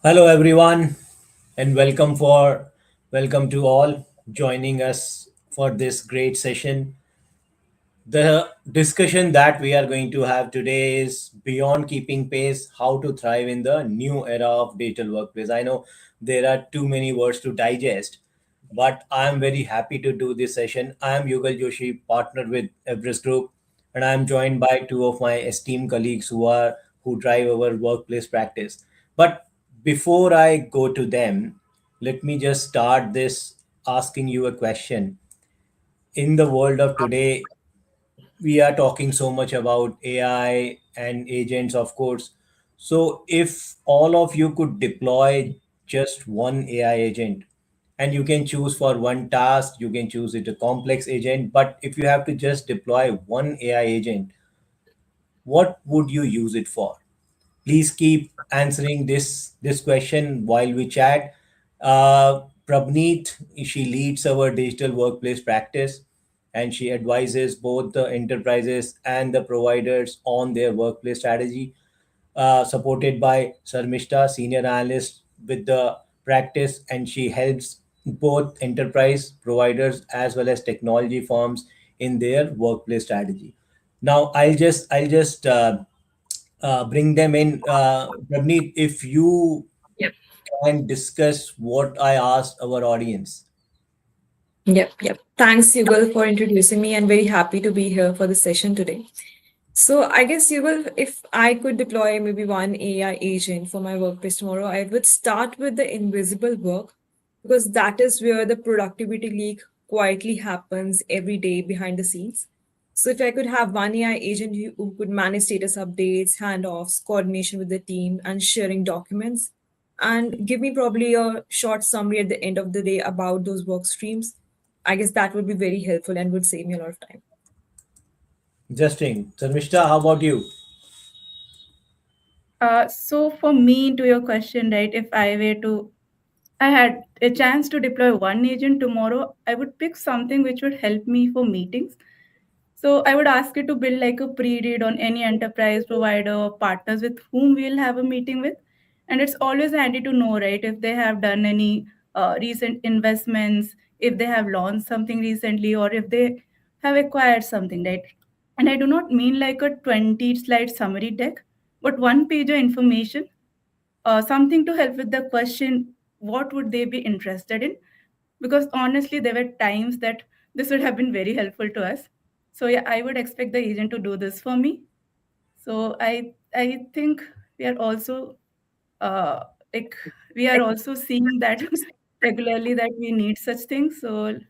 Hello everyone and welcome to all joining us for this great session. The discussion that we are going to have today is beyond keeping pace, how to thrive in the new era of digital workplace. I know there are too many words to digest, but I am very happy to do this session. I am Yugal Joshi, partner with Everest Group, and I am joined by two of my esteemed colleagues who drive our workplace practice. But before I go to them, let me just start this asking you a question. In the world of today, we are talking so much about AI and agents, of course. So, if all of you could deploy just one AI agent, and you can choose for one task, you can choose it a complex agent, but if you have to just deploy one AI agent, what would you use it for? Please keep answering this question while we chat. Prabhneet, she leads our digital workplace practice, and she advises both the enterprises and the providers on their workplace strategy. Supported by Sarmista, senior analyst with the practice, and she helps both enterprise providers as well as technology firms in their workplace strategy. Now, I'll just bring them in. Pravneet, if you Yep. can discuss what I asked our audience. Yep. Thanks, Yugal, for introducing me, and very happy to be here for the session today. So, I guess, Yugal, if I could deploy maybe one AI agent for my workplace tomorrow, I would start with the invisible work because that is where the productivity leak quietly happens every day behind the scenes. So, if I could have one AI agent who could manage status updates, handoffs, coordination with the team, and sharing documents, and give me probably a short summary at the end of the day about those work streams, I guess that would be very helpful and would save me a lot of time. Interesting. Sarmishta, how about you? So for me, to your question, right, if I had a chance to deploy one agent tomorrow, I would pick something which would help me for meetings. So I would ask you to build like a pre-read on any enterprise provider or partners with whom we'll have a meeting with. And it's always handy to know, right, if they have done any recent investments, if they have launched something recently, or if they have acquired something, right? And I do not mean like a 20 slide summary deck, but one page of information, something to help with the question, what would they be interested in? Because honestly, there were times that this would have been very helpful to us. So yeah, I would expect the agent to do this for me. So I think we are also uh, like we are also seeing that regularly that we need such things. So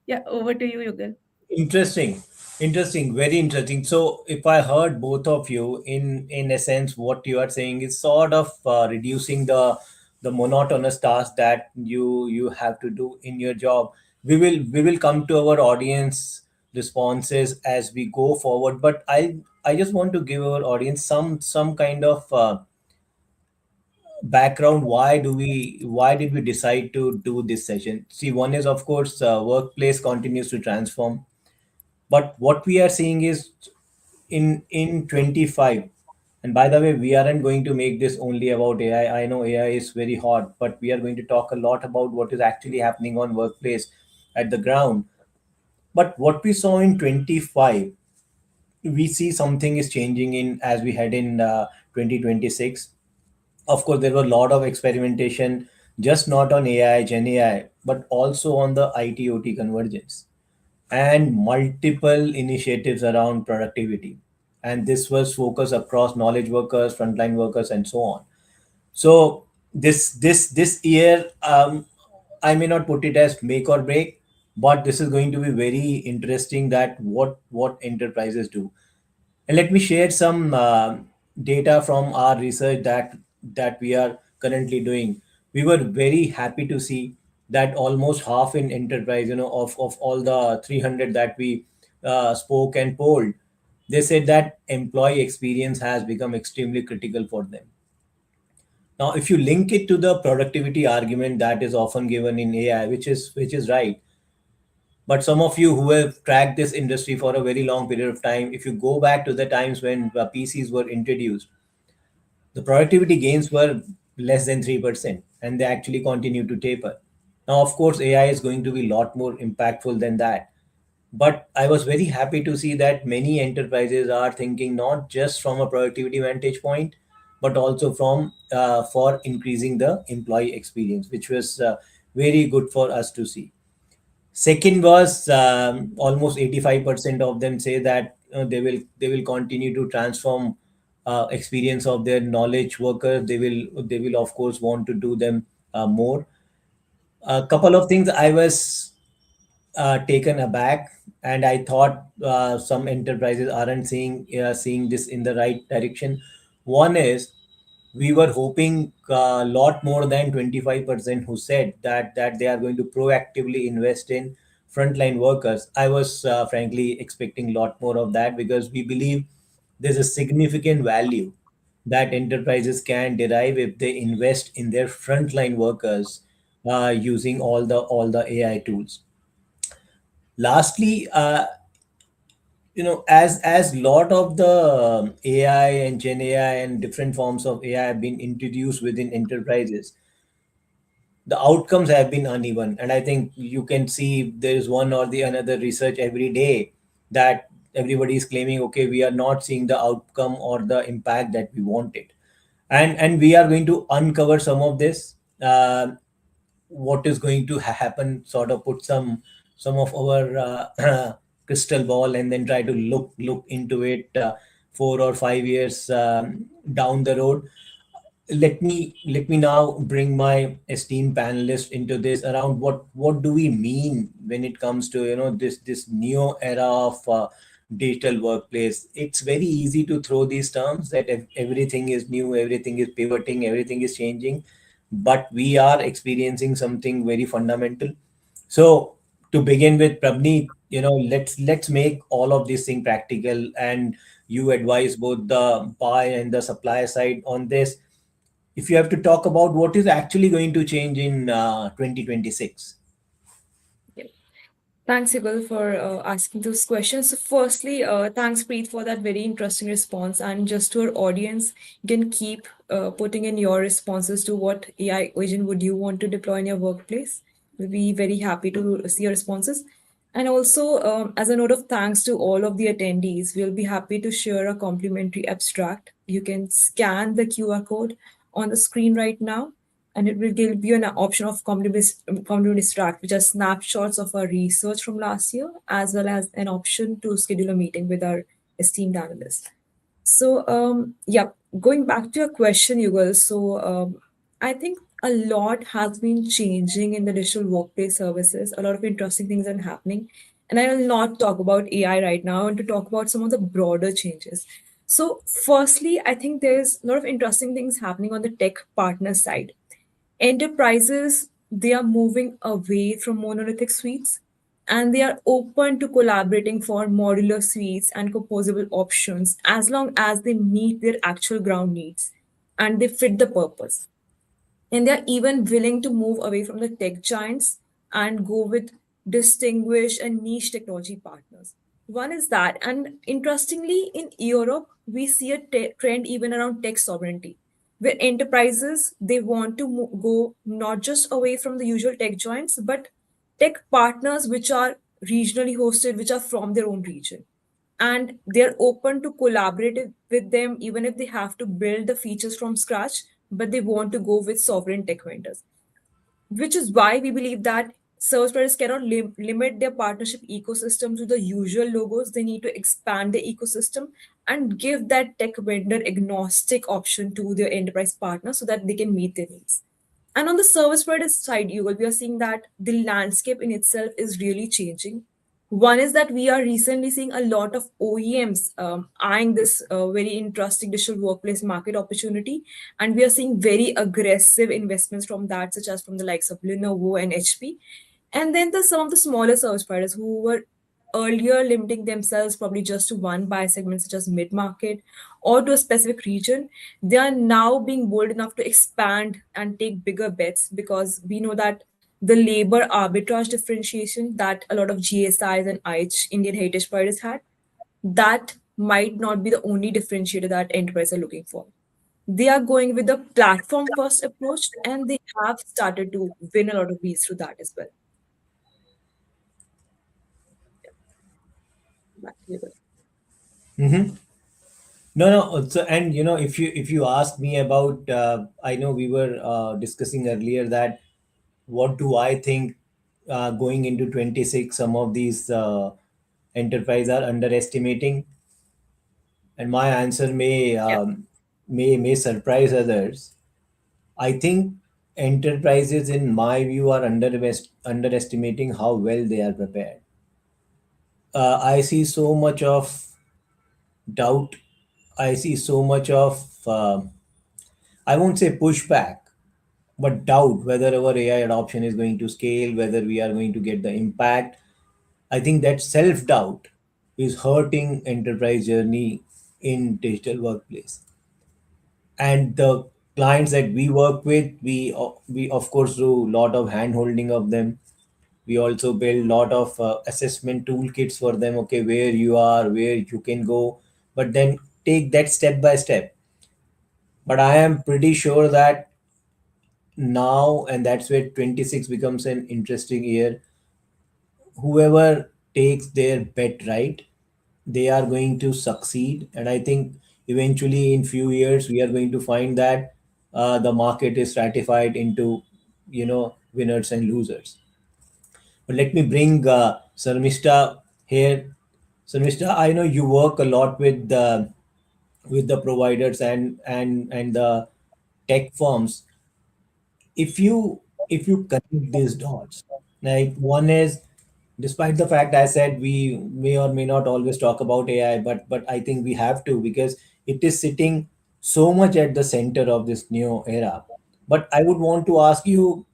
yeah, over to you, Yugal. Interesting. Interesting. Very interesting. So, if I heard both of you, in a sense, what you are saying is sort of reducing the monotonous task that you have to do in your job. We will come to our audience responses as we go forward, but I just want to give our audience some kind of background. Why did we decide to do this session? See, one is, of course, workplace continues to transform, but what we are seeing is in 25. And by the way, we aren't going to make this only about AI. I know AI is very hot, but we are going to talk a lot about what is actually happening on workplace at the ground. But what we saw in 25, we see something is changing in as we head in 2026. Of course, there were a lot of experimentation, just not on AI, Gen AI, but also on the IT OT convergence and multiple initiatives around productivity. And this was focused across knowledge workers, frontline workers, and so on. So this year, I may not put it as make or break, but this is going to be very interesting that what enterprises do. And let me share some data from our research that we are currently doing. We were very happy to see that almost half in enterprise, of all the 300 that we spoke and polled, they said that employee experience has become extremely critical for them. Now, if you link it to the productivity argument that is often given in AI, which is right, but some of you who have tracked this industry for a very long period of time, if you go back to the times when PCs were introduced, the productivity gains were less than 3%, and they actually continue to taper. Now, of course, AI is going to be a lot more impactful than that. But I was very happy to see that many enterprises are thinking not just from a productivity vantage point, but also from for increasing the employee experience, which was very good for us to see. Second was almost 85% of them say that they will continue to transform experience of their knowledge workers. They will of course want to do them more. A couple of things I was taken aback, and I thought some enterprises aren't seeing this in the right direction. One is we were hoping a lot more than 25% who said that they are going to proactively invest in frontline workers. I was frankly expecting a lot more of that, because we believe there's a significant value that enterprises can derive if they invest in their frontline workers using all the AI tools. Lastly, as lot of the AI and Gen AI and different forms of AI have been introduced within enterprises, the outcomes have been uneven. And I think you can see there is one or the another research every day that everybody is claiming, okay, we are not seeing the outcome or the impact that we wanted. And we are going to uncover some of this. What is going to happen, sort of put some of our crystal ball, and then try to look into it 4 or 5 years down the road. Let me now bring my esteemed panelists into this around what do we mean when it comes to this new era of digital workplace. It's very easy to throw these terms that everything is new, everything is pivoting, everything is changing, but we are experiencing something very fundamental. So to begin with, Prabneet, let's make all of these things practical, and you advise both the buy and the supply side on this. If you have to talk about what is actually going to change in 2026. Yeah. Thanks, Yugal, for asking those questions. So firstly, thanks, Preet, for that very interesting response. And just to our audience, you can keep putting in your responses to what AI agent would you want to deploy in your workplace. We'll be very happy to see your responses. And also, as a note of thanks to all of the attendees, we'll be happy to share a complimentary abstract. You can scan the QR code on the screen right now, and it will give you an option of community track, which are snapshots of our research from last year, as well as an option to schedule a meeting with our esteemed analyst. So, yeah, going back to your question, Yugal. So, I think a lot has been changing in the digital workplace services. A lot of interesting things are happening. And I will not talk about AI right now. I want to talk about some of the broader changes. So, firstly, I think there's a lot of interesting things happening on the tech partner side. Enterprises, they are moving away from monolithic suites, and they are open to collaborating for modular suites and composable options as long as they meet their actual ground needs and they fit the purpose. And they're even willing to move away from the tech giants and go with distinguished and niche technology partners. One is that. And interestingly, in Europe, we see a trend even around tech sovereignty, where enterprises, they want to go not just away from the usual tech giants, but tech partners which are regionally hosted, which are from their own region, and they're open to collaborate with them even if they have to build the features from scratch, but they want to go with sovereign tech vendors, which is why we believe that service providers cannot limit their partnership ecosystem to the usual logos. They need to expand the ecosystem and give that tech vendor agnostic option to their enterprise partners so that they can meet their needs. And on the service provider side, you will be seeing that the landscape in itself is really changing. One is that we are recently seeing a lot of OEMs eyeing this very interesting digital workplace market opportunity. And we are seeing very aggressive investments from that, such as from the likes of Lenovo and HP. And then there's some of the smaller service providers who were earlier limiting themselves probably just to one buyer segment, such as mid market or to a specific region. They are now being bold enough to expand and take bigger bets, because we know that the labor arbitrage differentiation that a lot of GSIs and IH Indian heritage providers had, that might not be the only differentiator that enterprises are looking for. They are going with the platform first approach, and they have started to win a lot of deals through that as well. Back to you. Mm-hmm. No, no. So, and if you ask me about, I know we were discussing earlier that what do I think going into 26, some of these enterprise are underestimating, and my answer may Yep. may surprise others. I think enterprises, in my view, are underestimating how well they are prepared. I see so much of doubt. I see so much of I won't say pushback, but doubt whether our AI adoption is going to scale, whether we are going to get the impact. I think that self doubt is hurting enterprise journey in digital workplace. And the clients that we work with, we of course do a lot of hand holding of them. We also build lot of assessment toolkits for them. Okay, where you are, where you can go, but then take that step by step. But I am pretty sure that now, and that's where 26 becomes an interesting year, whoever takes their bet right, they are going to succeed. And I think eventually in few years we are going to find that the market is stratified into winners and losers. But let me bring Sarmista here. Sarmista, I know you work a lot with the providers and the tech firms. If you connect these dots, like one is, despite the fact I said we may or may not always talk about AI, but I think we have to, because it is sitting so much at the center of this new era. But I would want to ask you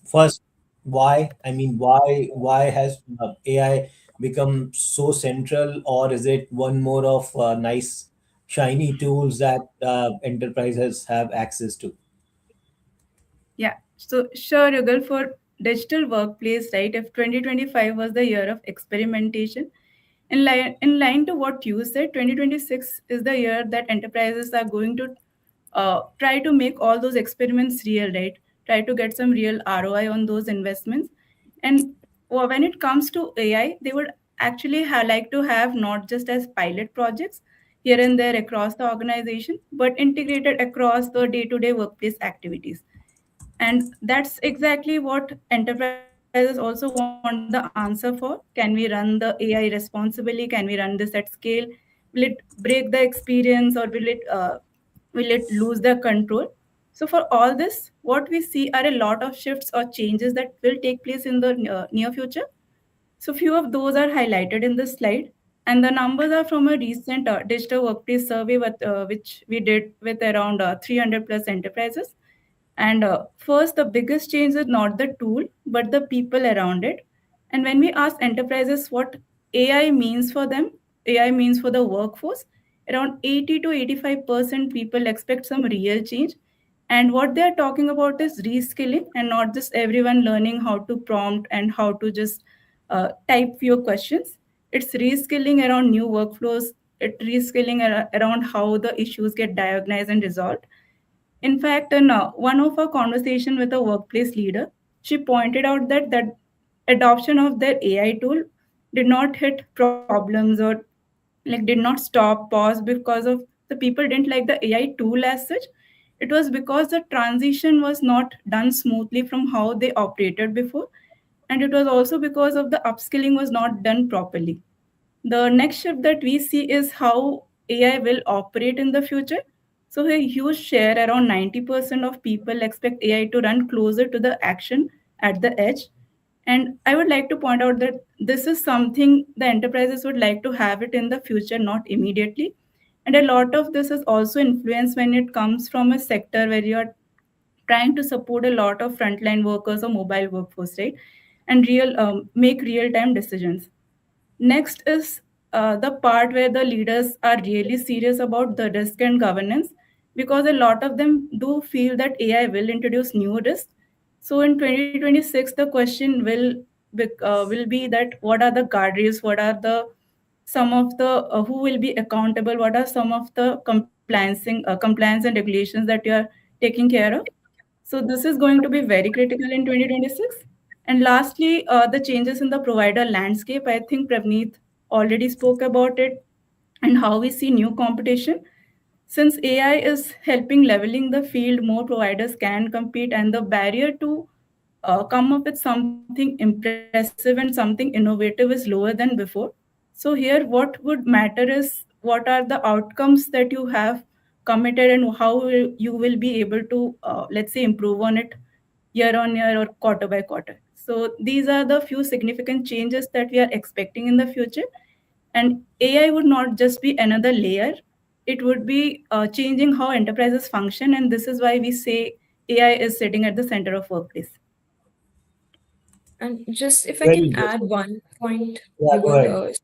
first, why? I mean, why has AI become so central, or is it one more of nice shiny tools that enterprises have access to? Yeah, so sure, Yugal, for digital workplace, right? If 2025 was the year of experimentation, in line to what you said, 2026 is the year that enterprises are going to try to make all those experiments real, right? Try to get some real ROI on those investments. And when it comes to AI, they would actually like to have not just as pilot projects here and there across the organization, but integrated across the day-to-day workplace activities. And that's exactly what enterprises also want the answer for. Can we run the AI responsibly? Can we run this at scale? Will it break the experience, or will it lose the control? So for all this, what we see are a lot of shifts or changes that will take place in the near future. So few of those are highlighted in this slide, and the numbers are from a recent digital workplace survey which we did with around 300 plus enterprises. And first, the biggest change is not the tool, but the people around it. And when we ask enterprises what AI means for them, AI means for the workforce, around 80 to 85% people expect some real change. And what they are talking about is reskilling, and not just everyone learning how to prompt and how to just type few questions. It's reskilling around new workflows, it reskilling around how the issues get diagnosed and resolved. In fact, in one of our conversation with a workplace leader, she pointed out that adoption of their AI tool did not hit problems, or like did not stop, pause because of the people didn't like the AI tool as such. It was because the transition was not done smoothly from how they operated before, and it was also because of the upskilling was not done properly. The next shift that we see is how AI will operate in the future. So, a huge share, around 90% of people expect AI to run closer to the action at the edge. And I would like to point out that this is something the enterprises would like to have it in the future, not immediately. And a lot of this is also influenced when it comes from a sector where you are trying to support a lot of frontline workers or mobile workforce, right? And make real time decisions. Next is the part where the leaders are really serious about the risk and governance, because a lot of them do feel that AI will introduce new risks. So in 2026, the question will be that what are the guardrails, what are the some of the who will be accountable, what are some of the compliance compliance and regulations that you are taking care of. So this is going to be very critical in 2026. And lastly, the changes in the provider landscape. I think Pravneet already spoke about it and how we see new competition. Since AI is helping leveling the field, more providers can compete, and the barrier to come up with something impressive and something innovative is lower than before. So here, what would matter is what are the outcomes that you have committed and how you will be able to, let's say, improve on it year on year or quarter by quarter. So these are the few significant changes that we are expecting in the future. And AI would not just be another layer, it would be changing how enterprises function. And this is why we say AI is sitting at the center of workplace. And just if I Very can add interesting. one point, Yeah, you go will. ahead.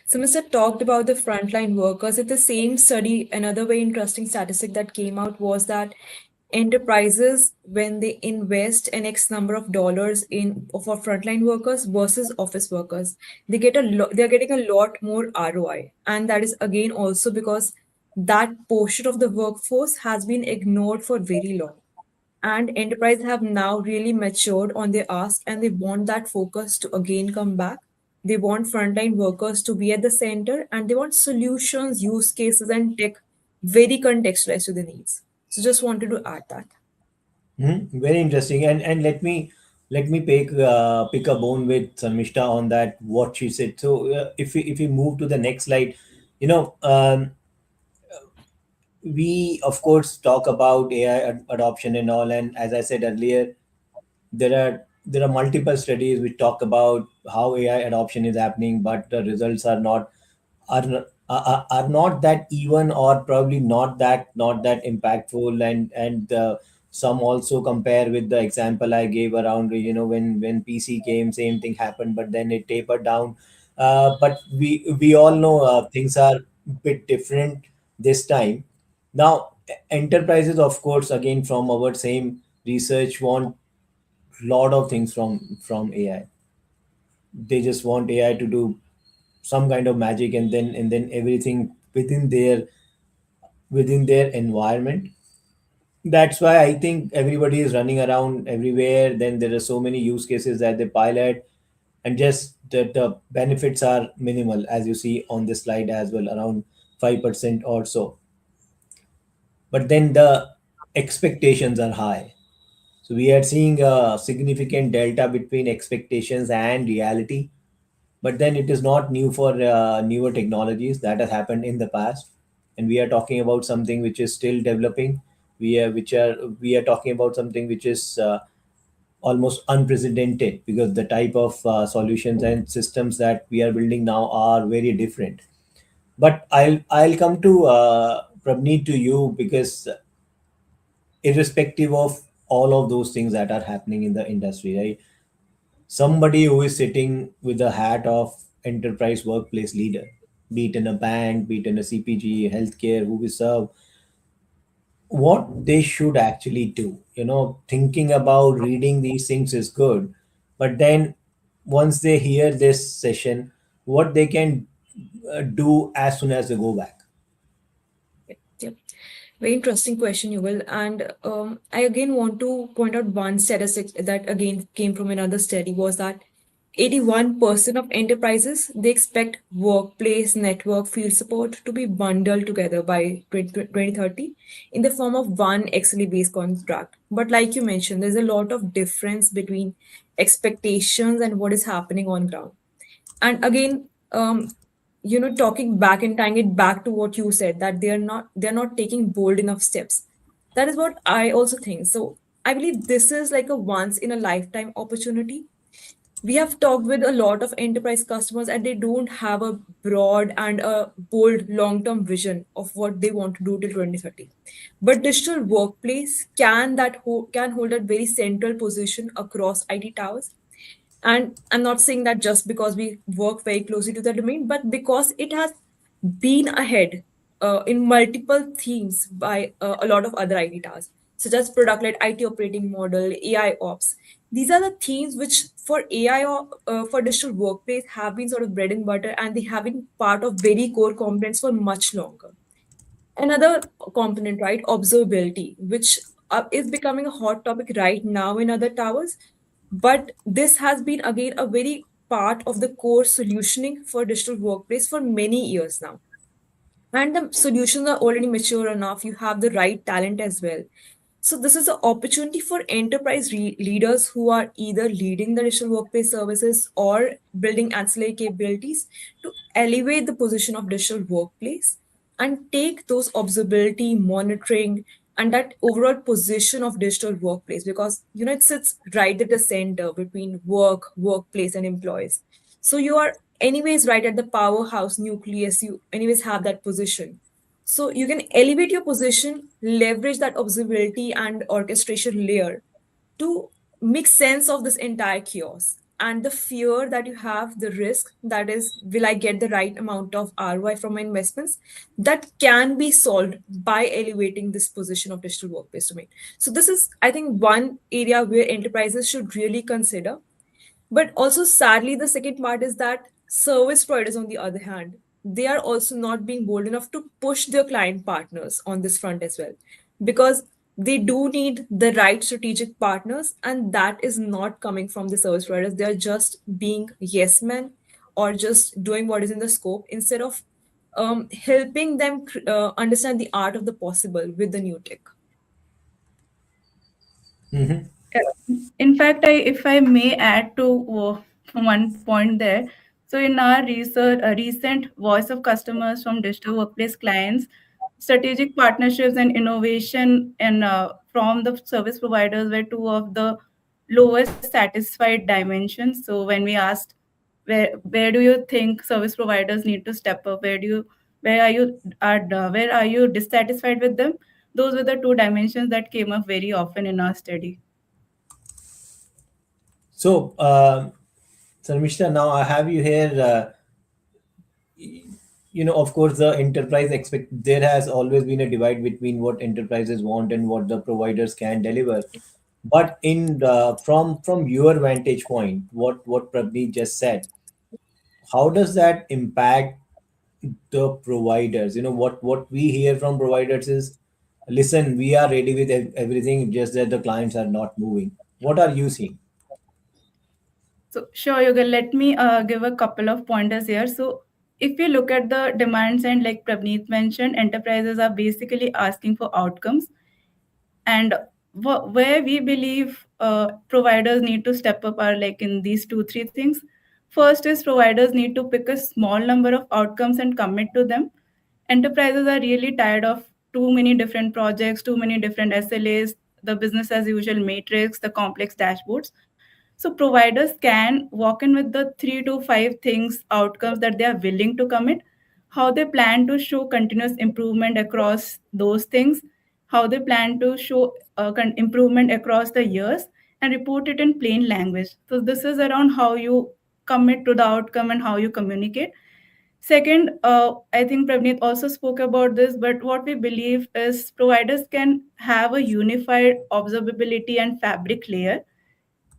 So, Mr. talked about the frontline workers. In the same study, another very interesting statistic that came out was that enterprises, when they invest an X number of dollars in for frontline workers versus office workers, they're getting a lot more ROI. And that is again also because that portion of the workforce has been ignored for very long, and enterprise have now really matured on their ask, and they want that focus to again come back. They want frontline workers to be at the center, and they want solutions, use cases, and tech very contextualized to the needs. So just wanted to add that. Very interesting. And let me pick a bone with Sarmishta on that what she said. So if we move to the next slide, you know, we of course talk about AI adoption and all, and as I said earlier, there are multiple studies which talk about how AI adoption is happening, but the results are not that even, or probably not that impactful. And some also compare with the example I gave around, when PC came, same thing happened, but then it tapered down. But we all know things are a bit different this time. Now, enterprises, of course, again from our same research, want lot of things from AI. They just want AI to do some kind of magic, and then everything within their environment. That's why I think everybody is running around everywhere. Then there are so many use cases that they pilot, and just the benefits are minimal, as you see on this slide as well, around 5% or so. But then the expectations are high. So we are seeing a significant delta between expectations and reality. But then it is not new for newer technologies. That has happened in the past, and we are talking about something which is still developing. We are talking about something which is almost unprecedented, because the type of solutions and systems that we are building now are very different. But I'll come to Prabneet, to you, because irrespective of all of those things that are happening in the industry, right? Somebody who is sitting with the hat of enterprise workplace leader, be it in a bank, be it in a CPG, healthcare, who we serve, what they should actually do. Thinking about reading these things is good, but then once they hear this session, what they can do as soon as they go back. Yep. Very interesting question, Yuval. And I again want to point out one statistic that again came from another study was that 81% of enterprises they expect workplace network field support to be bundled together by 2030 in the form of one XLE based contract. But like you mentioned, there's a lot of difference between expectations and what is happening on ground. And again, talking back and tying it back to what you said, that they're not taking bold enough steps. That is what I also think. So I believe this is like a once in a lifetime opportunity. We have talked with a lot of enterprise customers, and they don't have a broad and a bold long term vision of what they want to do till 2030. But digital workplace can hold a very central position across IT towers. And I'm not saying that just because we work very closely to the domain, but because it has been ahead in multiple themes by a lot of other IT tasks, such as product led IT operating model, AI ops. These are the themes which for AI or for digital workplace have been sort of bread and butter, and they have been part of very core components for much longer. Another component, right? Observability, which is becoming a hot topic right now in other towers. But this has been again a very part of the core solutioning for digital workplace for many years now. And the solutions are already mature enough. You have the right talent as well. So this is an opportunity for enterprise leaders who are either leading the digital workplace services or building ancillary capabilities to elevate the position of digital workplace and take those observability, monitoring, and that overall position of digital workplace, because it sits right at the center between work, workplace, and employees. So you are anyways right at the powerhouse nucleus. You anyways have that position, so you can elevate your position, leverage that observability and orchestration layer to make sense of this entire chaos and the fear that you have, the risk that is, will I get the right amount of ROI from my investments? That can be solved by elevating this position of digital workplace domain. So this is, I think, one area where enterprises should really consider. But also, sadly, the second part is that service providers, on the other hand, they are also not being bold enough to push their client partners on this front as well, because they do need the right strategic partners, and that is not coming from the service providers. They are just being yes men or just doing what is in the scope instead of helping them understand the art of the possible with the new tech. Hmm. In fact, if I may add to one point there, so in our research, a recent voice of customers from digital workplace clients, strategic partnerships and innovation and from the service providers were two of the lowest satisfied dimensions. So when we asked where do you think service providers need to step up, where are you dissatisfied with them, those were the two dimensions that came up very often in our study. So, Sarmishta, now I have you here. Of course, the enterprise expect there has always been a divide between what enterprises want and what the providers can deliver. But from your vantage point, what Prabneet just said, how does that impact the providers? What we hear from providers is, listen, we are ready with everything, just that the clients are not moving. What are you seeing? So sure, Yoga, let me give a couple of pointers here. So if you look at the demand side, like Prabneet mentioned, enterprises are basically asking for outcomes. And where we believe providers need to step up are like in these two, three things. First is providers need to pick a small number of outcomes and commit to them. Enterprises are really tired of too many different projects, too many different SLAs, the business as usual matrix, the complex dashboards. So providers can walk in with the 3 to 5 things, outcomes that they are willing to commit, how they plan to show continuous improvement across those things, how they plan to show improvement across the years, and report it in plain language. So this is around how you commit to the outcome and how you communicate. Second, I think Pravneet also spoke about this, but what we believe is providers can have a unified observability and fabric layer.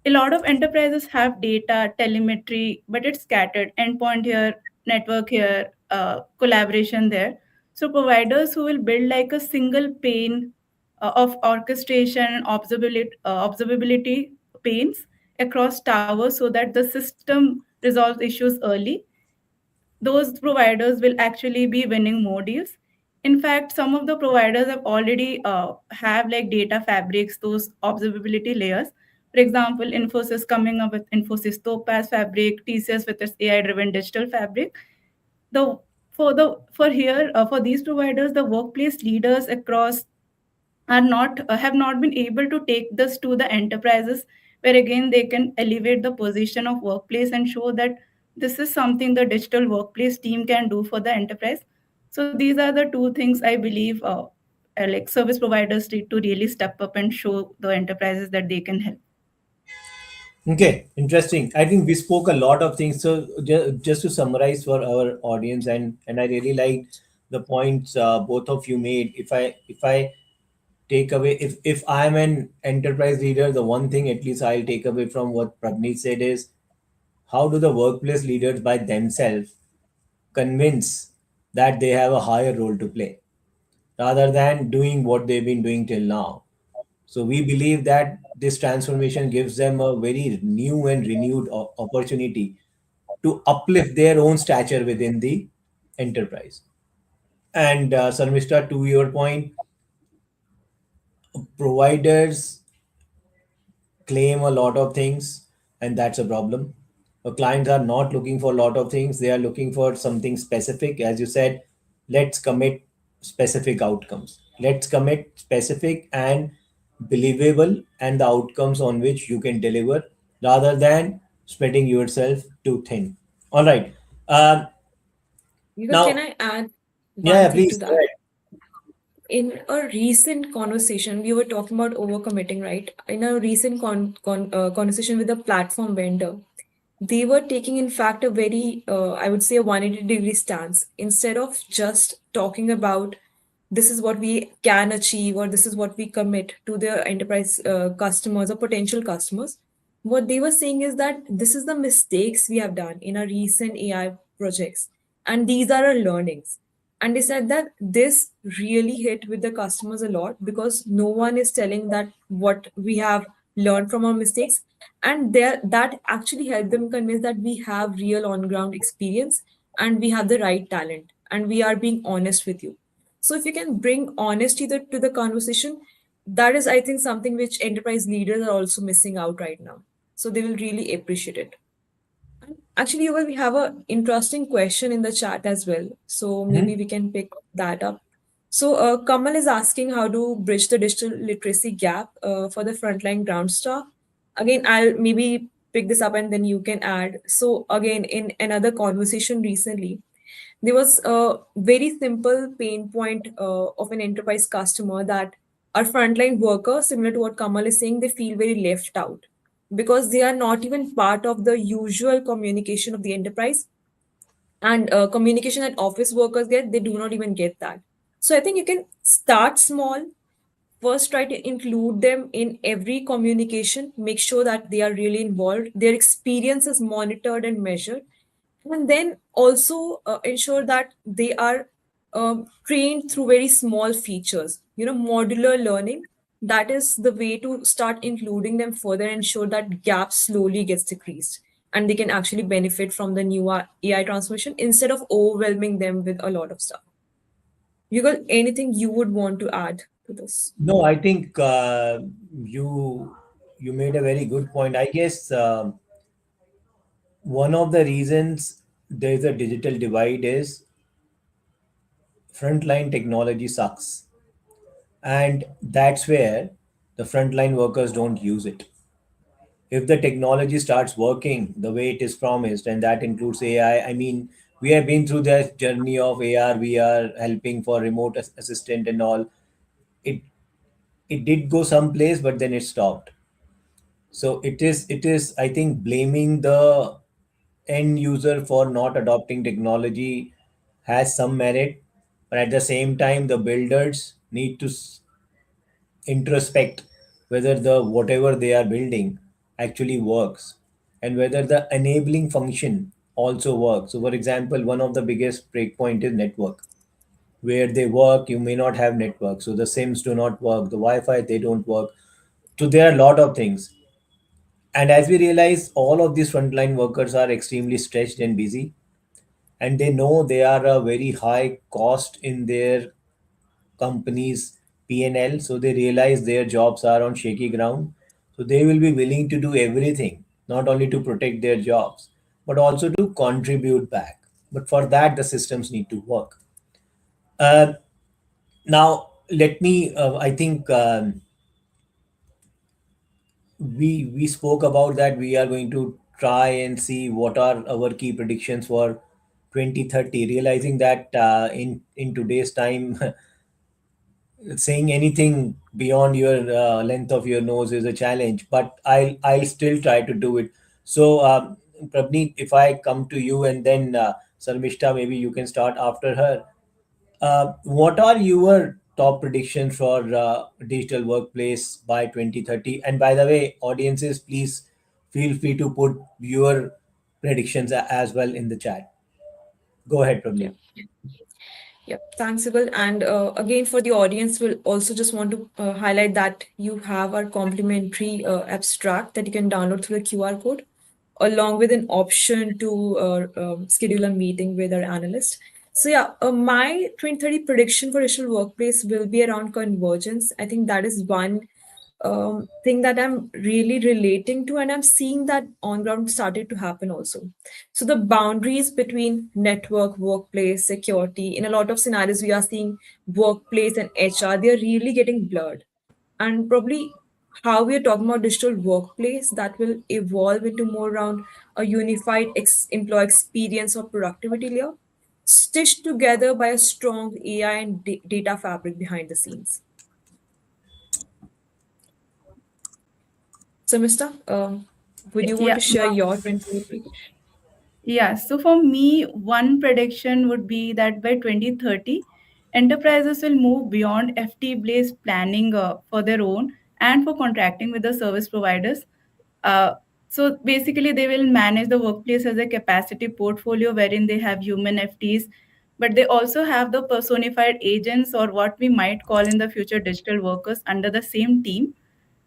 A lot of enterprises have data, telemetry, but it's scattered. Endpoint here, network here, collaboration there. So providers who will build like a single pane of orchestration, observability panes across towers so that the system resolves issues early, those providers will actually be winning more deals. In fact, some of the providers have already have like data fabrics, those observability layers. For example, Infosys coming up with Infosys Topaz Fabric, TCS with its AI-driven digital fabric. The for here for these providers, the workplace leaders across are not have not been able to take this to the enterprises, where again they can elevate the position of workplace and show that this is something the digital workplace team can do for the enterprise. So these are the two things I believe like service providers need to really step up and show the enterprises that they can help. Okay, interesting. I think we spoke a lot of things. So just to summarize for our audience, and I really liked the points both of you made. If I take away, if I'm an enterprise leader, the one thing at least I'll take away from what Prabneet said is, how do the workplace leaders by themselves convince that they have a higher role to play? rather than doing what they've been doing till now. So we believe that this transformation gives them a very new and renewed opportunity to uplift their own stature within the enterprise. And Sarmista, to your point, providers claim a lot of things, and that's a problem. Clients are not looking for a lot of things, they are looking for something specific. As you said, let's commit specific outcomes. Let's commit specific and believable and the outcomes on which you can deliver rather than spreading yourself too thin. All right. Um, Because can now, I add yeah, one yeah, thing to please go that? In a recent conversation, we were talking about overcommitting, right? In a recent conversation with a platform vendor, they were taking, in fact, a very, I would say, a 180-degree stance. Instead of just talking about this is what we can achieve or this is what we commit to their enterprise customers or potential customers, what they were saying is that this is the mistakes we have done in our recent AI projects, and these are our learnings. And they said that this really hit with the customers a lot because no one is telling that what we have learned from our mistakes, and there that actually helped them convince that we have real on ground experience and we have the right talent and we are being honest with you. So if you can bring honesty to the conversation, that is, I think, something which enterprise leaders are also missing out right now. So they will really appreciate it. Actually, Yuval, we have a interesting question in the chat as well. So maybe ahead. we can pick that up. So Kamal is asking how to bridge the digital literacy gap for the frontline ground staff. Again, I'll maybe pick this up and then you can add. So again, in another conversation recently, there was a very simple pain point of an enterprise customer that our frontline workers, similar to what Kamal is saying, they feel very left out because they are not even part of the usual communication of the enterprise, and communication that office workers get, they do not even get that. So I think you can start small. First, try to include them in every communication, make sure that they are really involved, their experience is monitored and measured, and then also ensure that they are trained through very small features, modular learning. That is the way to start including them further and ensure that gap slowly gets decreased and they can actually benefit from the new AI transformation instead of overwhelming them with a lot of stuff. You got anything you would want to add to this? No, I think you made a very good point. I guess one of the reasons there's a digital divide is frontline technology sucks, and that's where the frontline workers don't use it. If the technology starts working the way it is promised, and that includes AI, I mean, we have been through the journey of AR, VR, helping for remote assistant and all. It it did go someplace, but then it stopped. So it is I think blaming the end user for not adopting technology has some merit, but at the same time the builders need to introspect whether the whatever they are building actually works and whether the enabling function also works. So for example, one of the biggest breakpoint is network. Where they work, you may not have network, so the sims do not work, the wi-fi they don't work. So there are a lot of things. And as we realize, all of these frontline workers are extremely stretched and busy, and they know they are a very high cost in their company's P&L. So they realize their jobs are on shaky ground. So they will be willing to do everything, not only to protect their jobs, but also to contribute back. But for that, the systems need to work. Uh, Now, let me, I think we spoke about that we are going to try and see what are our key predictions for 2030, realizing that in today's time saying anything beyond your length of your nose is a challenge, but I'll still try to do it. So Prabneet, if I come to you and then Sarmishta, maybe you can start after her. What are your top predictions for digital workplace by 2030? And by the way, audiences, please feel free to put your predictions as well in the chat. Go ahead, Yeah. Prabneet. Yep, thanks, Sibyl. And again, for the audience, we'll also just want to highlight that you have our complimentary abstract that you can download through the QR code, along with an option to schedule a meeting with our analyst. So yeah, my 2030 prediction for digital workplace will be around convergence. I think that is one thing that I'm really relating to, and I'm seeing that on ground started to happen also. So the boundaries between network, workplace, security, in a lot of scenarios, we are seeing workplace and HR, they're really getting blurred. And probably how we are talking about digital workplace, that will evolve into more around a unified employee experience or productivity layer, stitched together by a strong AI and data fabric behind the scenes. So, Mister, would you want Yeah. to share your 2023? Yeah, so for me, one prediction would be that by 2030, enterprises will move beyond FT based planning for their own and for contracting with the service providers. Uh, so basically, they will manage the workplace as a capacity portfolio wherein they have human FTs, but they also have the personified agents, or what we might call in the future digital workers, under the same team.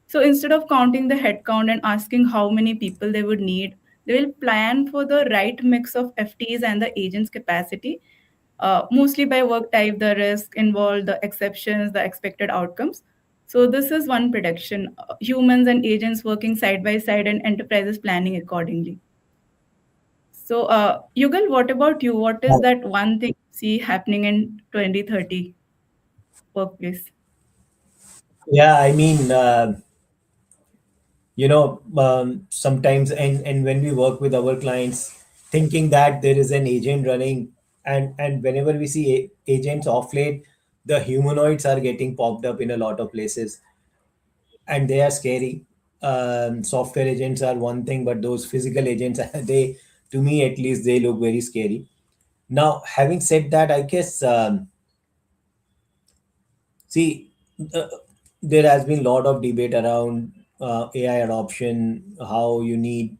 So instead of counting the headcount and asking how many people they would need, they will plan for the right mix of FTs and the agent's capacity, mostly by work type, the risk involved, the exceptions, the expected outcomes. So this is one prediction: humans and agents working side by side and enterprises planning accordingly. So, Yugal, what about you? What is that one thing you see happening in 2030 workplace? Yeah, I mean, sometimes, and when we work with our clients, thinking that there is an agent running, and whenever we see agents off late, the humanoids are getting popped up in a lot of places, and they are scary. Software agents are one thing, but those physical agents, they, to me at least, they look very scary. Now, having said that, I guess, see, uh, there has been a lot of debate around AI adoption, how you need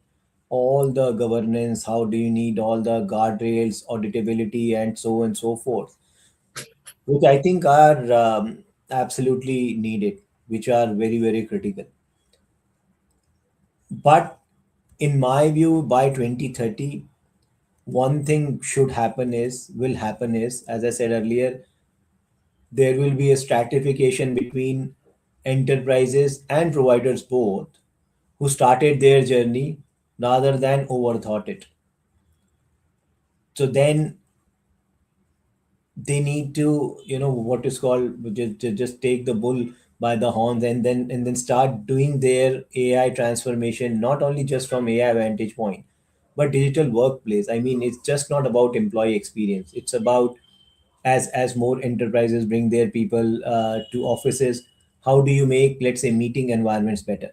all the governance, how do you need all the guardrails, auditability, and so on and so forth, which I think are absolutely needed, which are very, very critical. But in my view, by 2030, one thing will happen is, as I said earlier, there will be a stratification between enterprises and providers both, who started their journey rather than overthought it. So then they need to, what is called, just take the bull by the horns, and then start doing their AI transformation, not only just from AI vantage point, but digital workplace. I mean, it's just not about employee experience. It's about, as more enterprises bring their people to offices, how do you make, let's say, meeting environments better,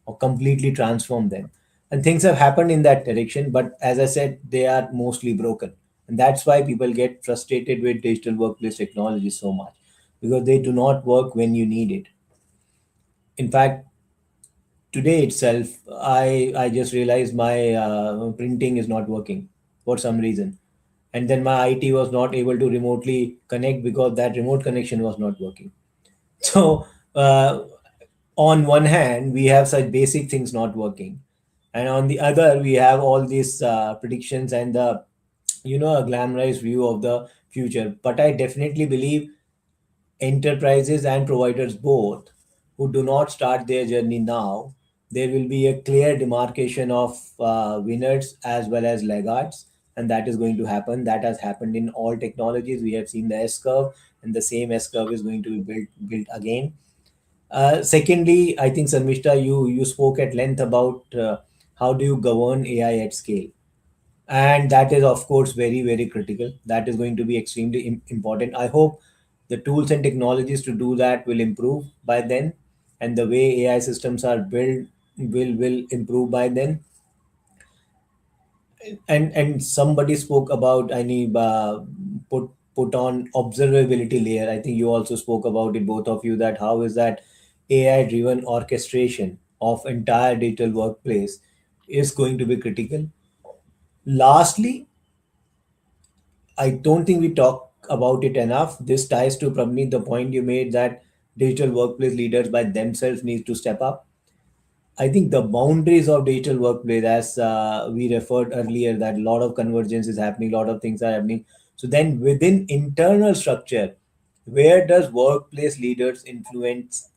or completely transform them? And things have happened in that direction, but as I said, they are mostly broken, and that's why people get frustrated with digital workplace technology so much, because they do not work when you need it. In fact, today itself, I just realized my printing is not working for some reason, and then my IT was not able to remotely connect because that remote connection was not working. So, on one hand, we have such basic things not working, and on the other, we have all these predictions and the, a glamorized view of the future. But I definitely believe enterprises and providers both, who do not start their journey now, there will be a clear demarcation of winners as well as laggards, and that is going to happen. That has happened in all technologies. We have seen the S curve, and the same S curve is going to be built again. Secondly, I think, Sarmishta, you spoke at length about how do you govern AI at scale, and that is of course very, very critical. That is going to be extremely important. I hope the tools and technologies to do that will improve by then, and the way AI systems are built will improve by then. And somebody spoke about, I need put on observability layer. I think you also spoke about it, both of you, that how is that AI driven orchestration of entire digital workplace is going to be critical. Lastly, I don't think we talk about it enough. This ties to Prabhneet the point you made that digital workplace leaders by themselves need to step up. I think the boundaries of digital workplace, as we referred earlier, that a lot of convergence is happening, a lot of things are happening. So then, within internal structure, where does workplace leaders influence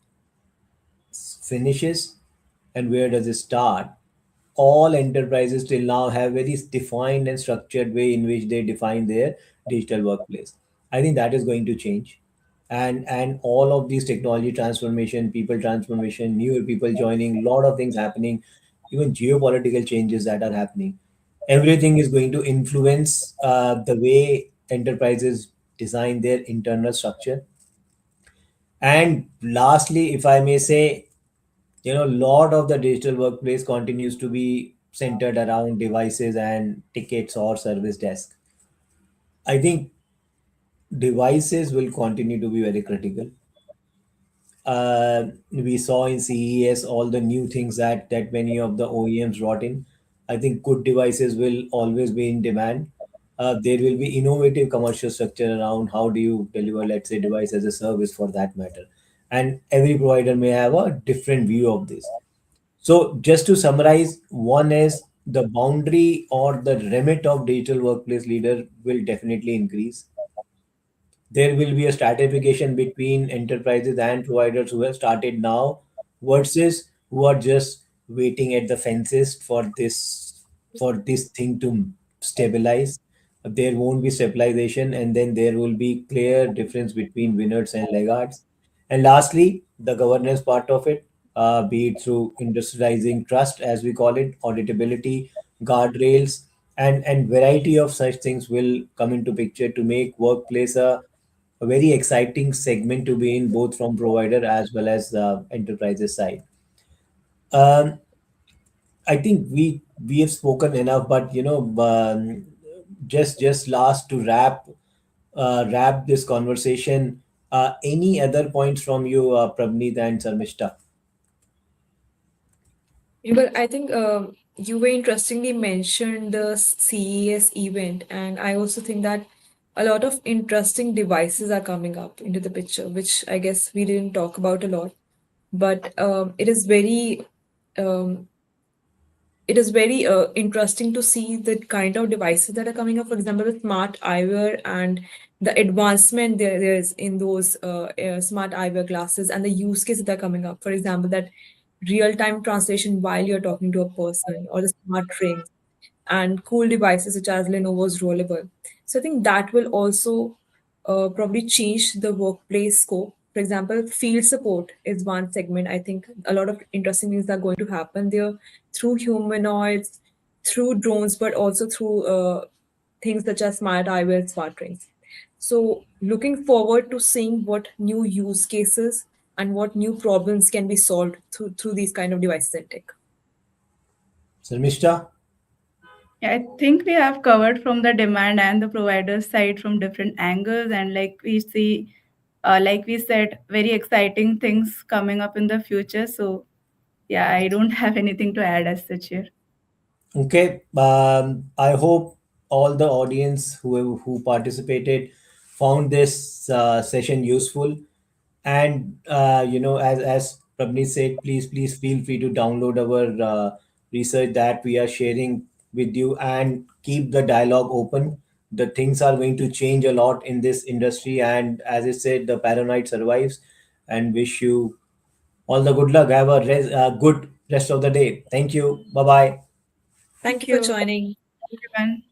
finishes, and where does it start? All enterprises till now have very defined and structured way in which they define their digital workplace. I think that is going to change, and all of these technology transformation, people transformation, newer people joining, lot of things happening, even geopolitical changes that are happening. Everything is going to influence the way enterprises design their internal structure. And lastly, if I may say, lot of the digital workplace continues to be centered around devices and tickets or service desk. I think devices will continue to be very critical. We saw in CES all the new things that many of the OEMs brought in. I think good devices will always be in demand. There will be innovative commercial structure around how do you deliver, let's say, device as a service for that matter. And every provider may have a different view of this. So, just to summarize, one is the boundary or the remit of digital workplace leader will definitely increase. There will be a stratification between enterprises and providers who have started now versus who are just waiting at the fences for this thing to stabilize. There won't be stabilization, and then there will be clear difference between winners and laggards. And lastly, the governance part of it, be it through industrializing trust, as we call it, auditability, guardrails, and variety of such things will come into picture to make workplace a very exciting segment to be in, both from provider as well as the enterprises side. Um, I think we have spoken enough, but just last to wrap this conversation. Any other points from you, Prabneet and Sarmishta? Well, I think you very interestingly mentioned the CES event, and I also think that a lot of interesting devices are coming up into the picture, which I guess we didn't talk about a lot. But um, it is very interesting to see the kind of devices that are coming up. For example, the smart eyewear and the advancement there is in those smart eyewear glasses and the use cases that are coming up. For example, that real-time translation while you're talking to a person, or the smart rings and cool devices such as Lenovo's Rollable. So I think that will also probably change the workplace scope. For example, field support is one segment. I think a lot of interesting things are going to happen there through humanoids, through drones, but also through things such as smart eyewear, smart rings. So looking forward to seeing what new use cases and what new problems can be solved through these kind of devices in tech. Sarmishta? Yeah, I think we have covered from the demand and the provider side from different angles, and like we see, like we said, very exciting things coming up in the future. So yeah, I don't have anything to add as such here. Okay. I hope all the audience who participated found this session useful. And as Prabni said, please feel free to download our research that we are sharing with you, and keep the dialogue open. The things are going to change a lot in this industry, and as I said, the paranoid survives. And wish you all the good luck. Have a good rest of the day. Thank you. Bye bye. Thank Thank you for you, joining. everyone.